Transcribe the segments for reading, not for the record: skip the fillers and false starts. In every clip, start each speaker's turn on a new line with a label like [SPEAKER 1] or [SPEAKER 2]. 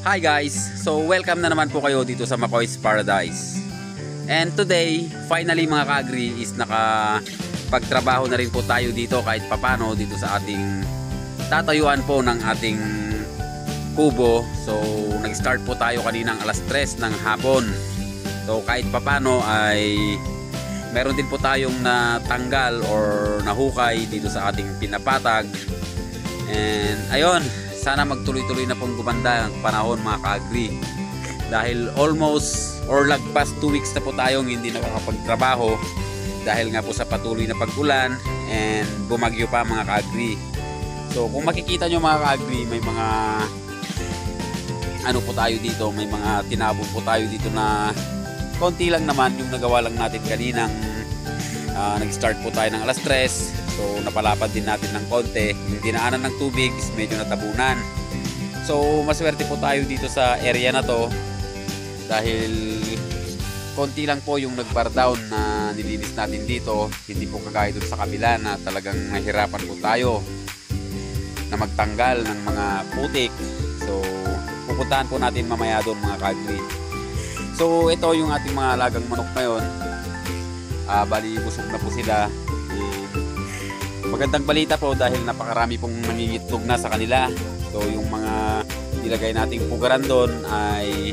[SPEAKER 1] Hi guys! So welcome na naman po kayo dito sa McCoy's Paradise. And today, finally mga ka-agri is nakapagtrabaho na rin po tayo dito kahit papano dito sa ating tatayuan po ng ating kubo. So nag-start po tayo kaninang alas 3 ng hapon. So kahit papano ay meron din po tayong natanggal or nahukay dito sa ating pinapatag. And ayun, sana magtuloy-tuloy na pong gumanda ang panahon mga ka-agri. Dahil almost or lagpas 2 weeks na po tayong hindi nakakapagtrabaho dahil nga po sa patuloy na pag-ulan and bumagyo pa mga ka-agri. So kung makikita nyo mga ka-agri, may mga ano po tayo dito, may mga tinabon po tayo dito na konti lang naman yung nagawa lang natin kaninang nag-start po tayo ng alas 3. So napalapad din natin ng konti. Yung dinaanan ng tubig is medyo natabunan. So maswerte po tayo dito sa area na to dahil konti lang po yung nag-bar down na nilinis natin dito. Hindi po kagaya dun sa kabila na talagang nahirapan po tayo na magtanggal ng mga putik. So pupuntahan po natin mamaya doon mga ka-agri. So ito yung ating mga alagang manok ngayon. Bali busog na po sila. Magandang balita po dahil napakarami pong nangingitlog na sa kanila. So yung mga nilagay nating pugaran doon ay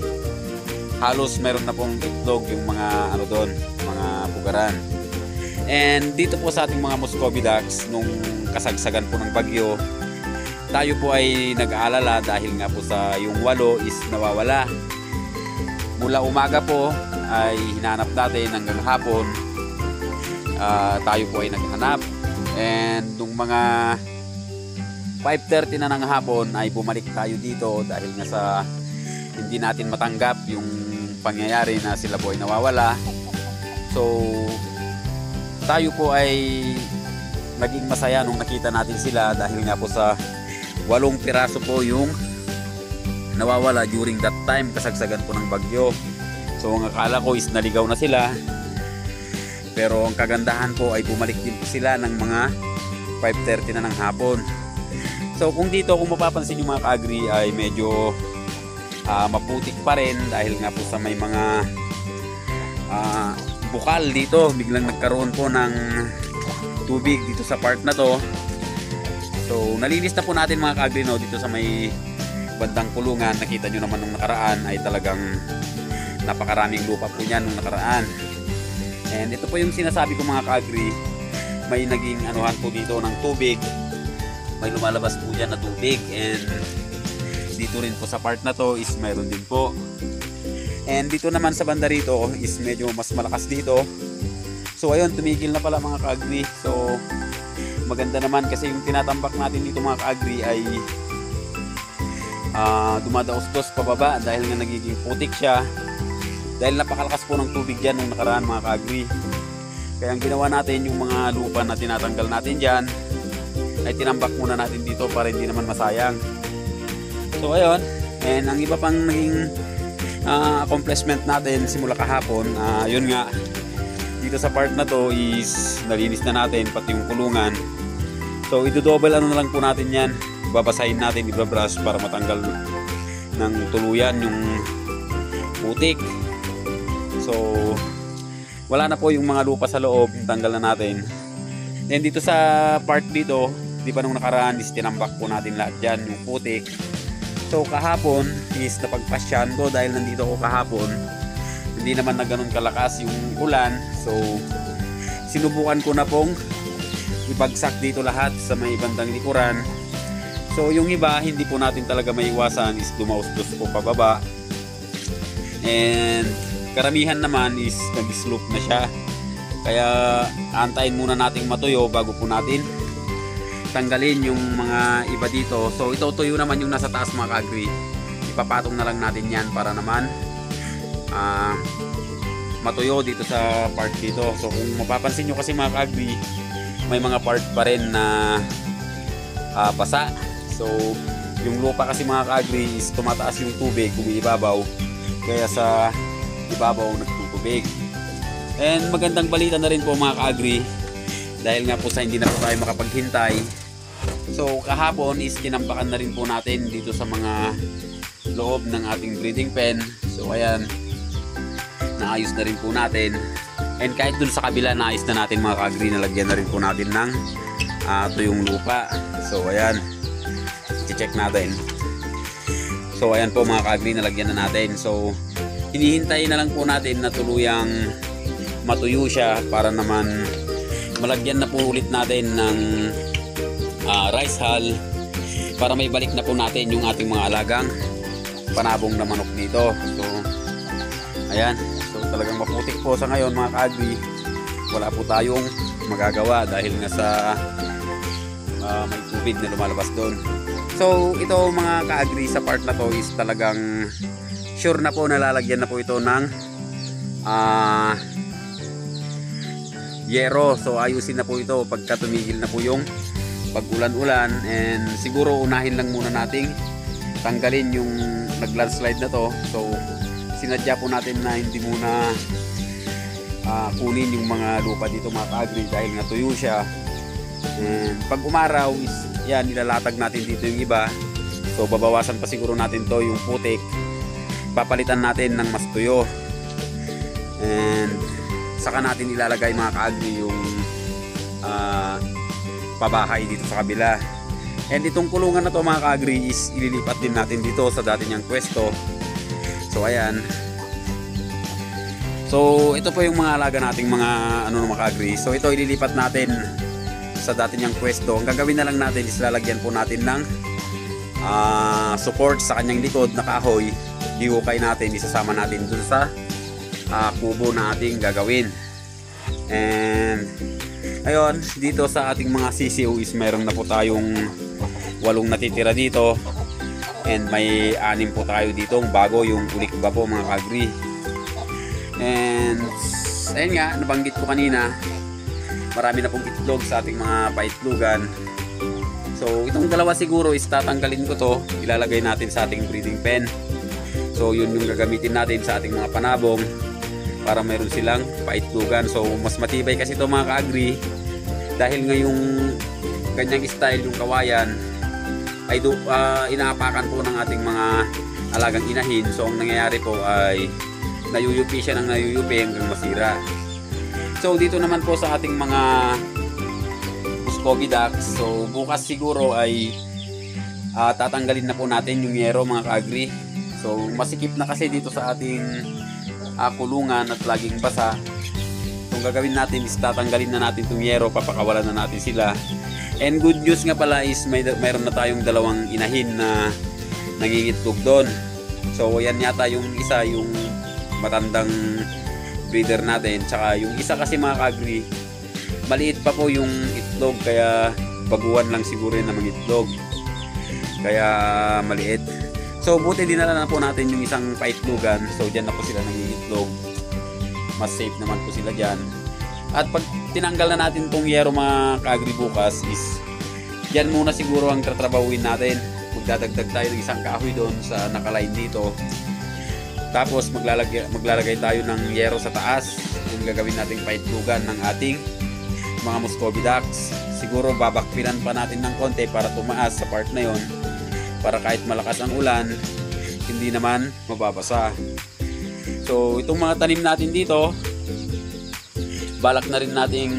[SPEAKER 1] halos meron na pong itlog yung mga ano doon, mga pugaran. And dito po sa ating mga Muscovy ducks nung kasagsagan po ng bagyo, tayo po ay nag-aalala dahil nga po sa yung 8 is nawawala. Mula umaga po ay hinanap natin hanggang hapon. Tayo po ay naghanap. And nung mga 5:30 na ng hapon ay bumalik tayo dito dahil nga sa hindi natin matanggap yung pangyayari na sila po ay nawawala. So tayo po ay naging masaya nung nakita natin sila dahil nga po sa 8 piraso po yung nawawala during that time, kasagsagan po ng bagyo. So ang akala ko is naligaw na sila, pero ang kagandahan po ay bumalik din po sila ng mga 5:30 na ng hapon. So kung dito, kung mapapansin yung mga ka-agri ay medyo maputik pa rin dahil nga po sa may mga bukal dito. Biglang nagkaroon po ng tubig dito sa part na to. So nalinis na po natin mga ka-agri no, dito sa may bandang kulungan. Nakita nyo naman nung nakaraan ay talagang napakaraming lupa po niyan nung nakaraan. And ito po yung sinasabi ko mga ka-agri, may naging anuhan po dito ng tubig, may lumalabas po dyan na tubig. And dito rin po sa part na to is mayroon din po. And dito naman sa banda rito is medyo mas malakas dito. So ayun, tumigil na pala mga ka-agri. So maganda naman kasi yung tinatambak natin dito mga ka-agri ay dumadaos-dos pababa dahil nga nagiging putik siya dahil napakalakas po ng tubig dyan nung nakaraan mga ka-agri. Kaya ang ginawa natin, yung mga lupa na tinatanggal natin dyan ay tinambak muna natin dito para hindi naman masayang. So ayun, and ang iba pang naging accomplishment natin simula kahapon, yun nga, dito sa part na to is nalinis na natin pati yung kulungan. So idodouble ano na lang po natin yan, babasahin natin, ibabrush para matanggal ng tuluyan yung putik. So wala na po yung mga lupa sa loob, tanggal na natin. Then dito sa part dito, di ba nung nakaraan is tinambak po natin lahat dyan yung putik. So kahapon is napagpasyando dahil nandito ako kahapon, hindi naman na ganun kalakas yung ulan. So sinubukan ko na pong ibagsak dito lahat sa may bandang likuran. So yung iba hindi po natin talaga maiwasan is dumaos-dos po pababa. And karamihan naman is nag-slope na siya. Kaya antayin muna nating matuyo bago po natin tanggalin yung mga iba dito. So itutuyo naman yung nasa taas mga ka-agri. Ipapatong na lang natin yan para naman matuyo dito sa part dito. So kung mapapansin nyo kasi mga ka-agri, may mga part pa rin na basa. So yung lupa kasi mga ka-agri is tumataas yung tubig, umiibabaw, kaya sa ibabaw nagtutubig. And magandang balita na rin po mga ka-agri dahil nga po sa hindi na po tayo makapaghintay. So kahapon is tinambakan na rin po natin dito sa mga loob ng ating breeding pen. So ayan, naayos na rin po natin. And kahit dun sa kabila, naayos na natin mga ka-agree, nalagyan na rin po natin ng tuyong lupa. So ayan, i-check natin. So ayan po mga ka-agree, nalagyan na natin. So hinihintay na lang po natin na tuluyang matuyo siya para naman malagyan na po ulit natin ng rice hull para may balik na po natin yung ating mga alagang panabong na manok dito. So ayan, so talagang maputik po sa ngayon mga ka-agree. Wala po tayong magagawa dahil nga sa may tubig na lumalabas doon. So ito mga ka-agree, sa part na to is talagang sure na po nalalagyan na po ito ng yero. So ayusin na po ito pagka tumigil na po yung pag-ulan-ulan, and siguro unahin lang muna nating tanggalin yung nag-landslide na to. So sinadya po natin na hindi muna kunin yung mga lupa dito mga ka-agree dahil nga tuyo siya. And pag umaraw is yan, nilalatag natin dito yung iba. So babawasan pa siguro natin to yung putik, papalitan natin ng mas tuyo, and saka natin ilalagay mga ka-agree yung pabahay dito sa kabila. And itong kulungan na to mga ka-agree is ililipat din natin dito sa dati niyang pwesto. So ayan, so ito po yung mga alaga nating mga mga ka-agree. So ito ililipat natin sa dati niyang pwesto. Ang gagawin na lang natin is lalagyan po natin ng support sa kanyang likod na kahoy. Hihukay natin, isasama natin dun sa kubo na ating gagawin. And ayun, dito sa ating mga CCO is meron na po tayong 8 natitira dito, and may 6 po tayo dito bago yung ulikba po mga ka-agree. And ayun nga, nabanggit ko kanina, marami na pong itlog sa ating mga paitlogan. So itong dalawa siguro is tatanggalin ko to, ilalagay natin sa ating breeding pen. So yun yung gagamitin natin sa ating mga panabong para mayroon silang paitlogan. So mas matibay kasi ito mga ka-agree dahil nga yung ganyang style, yung kawayan ay inaapakan po ng ating mga alagang inahin. So ang nangyayari po ay nayuyupi siya ng nayuyupi hanggang masira. So dito naman po sa ating mga Muscovy ducks, so bukas siguro ay tatanggalin na po natin yung yero mga ka-agree. So masikip na kasi dito sa ating kulungan at laging basa. So gagawin natin is tatanggalin na natin itong yero, papakawalan na natin sila. And good news nga pala is mayroon na tayong 2 inahin na nangingitlog doon. So yan yata yung isa, yung matandang breeder natin, tsaka yung isa kasi mga ka-agree maliit pa po yung itlog, kaya baguhan lang siguro yun na mangitlog, kaya maliit. So buti dinala na po natin yung isang paitlogan. So dyan na po sila nangingitlog, mas safe naman po sila dyan. At pag tinanggal na natin tong yero mga ka-agree bukas is dyan muna siguro ang tatrabahuin natin. Magdadagdag tayo ng isang kahoy doon sa nakaline dito, tapos maglalagay tayo ng yero sa taas, yung gagawin nating paitlogan ng ating mga Muscovy ducks. Siguro babakpilan pa natin ng konti para tumaas sa part na yon, para kahit malakas ang ulan hindi naman mababasa. So itong mga tanim natin dito, balak na rin nating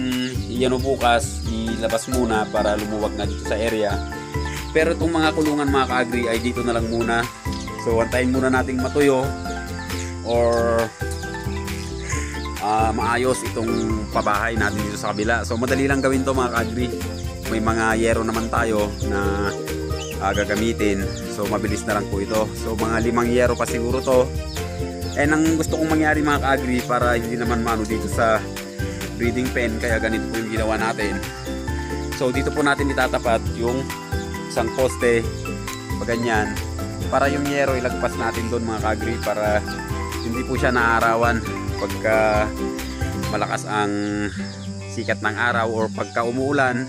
[SPEAKER 1] bukas ilabas muna para lumuwag na dito sa area. Pero itong mga kulungan mga ka-agree ay dito na lang muna. So antayin muna nating matuyo or maayos itong pabahay natin dito sa kabila. So madali lang gawin to mga ka-agree. May mga yero naman tayo na gagamitin. So mabilis na lang po ito. So mga 5 yero pa siguro to. And ang gusto kong mangyari mga ka-agree, para hindi naman mano dito sa breeding pen, kaya ganito po yung ginawa natin. So dito po natin itatapat yung isang poste paganyan, para yung yero ilagpas natin doon mga ka-agree, para hindi po siya naarawan pagka malakas ang sikat ng araw or pagka umuulan,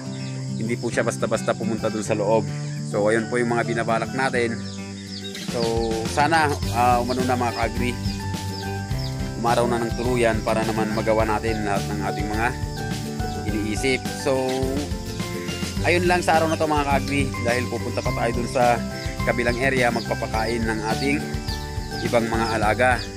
[SPEAKER 1] hindi po siya basta-basta pumunta dun sa loob. So ayun po yung mga binabalak natin. So sana umano na mga ka-agree, umaraw na ng tuluyan para naman magawa natin lahat ng ating mga iniisip. So ayun lang sa araw na to mga ka-agree, dahil pupunta pa tayo dun sa kabilang area magpapakain ng ating ibang mga alaga.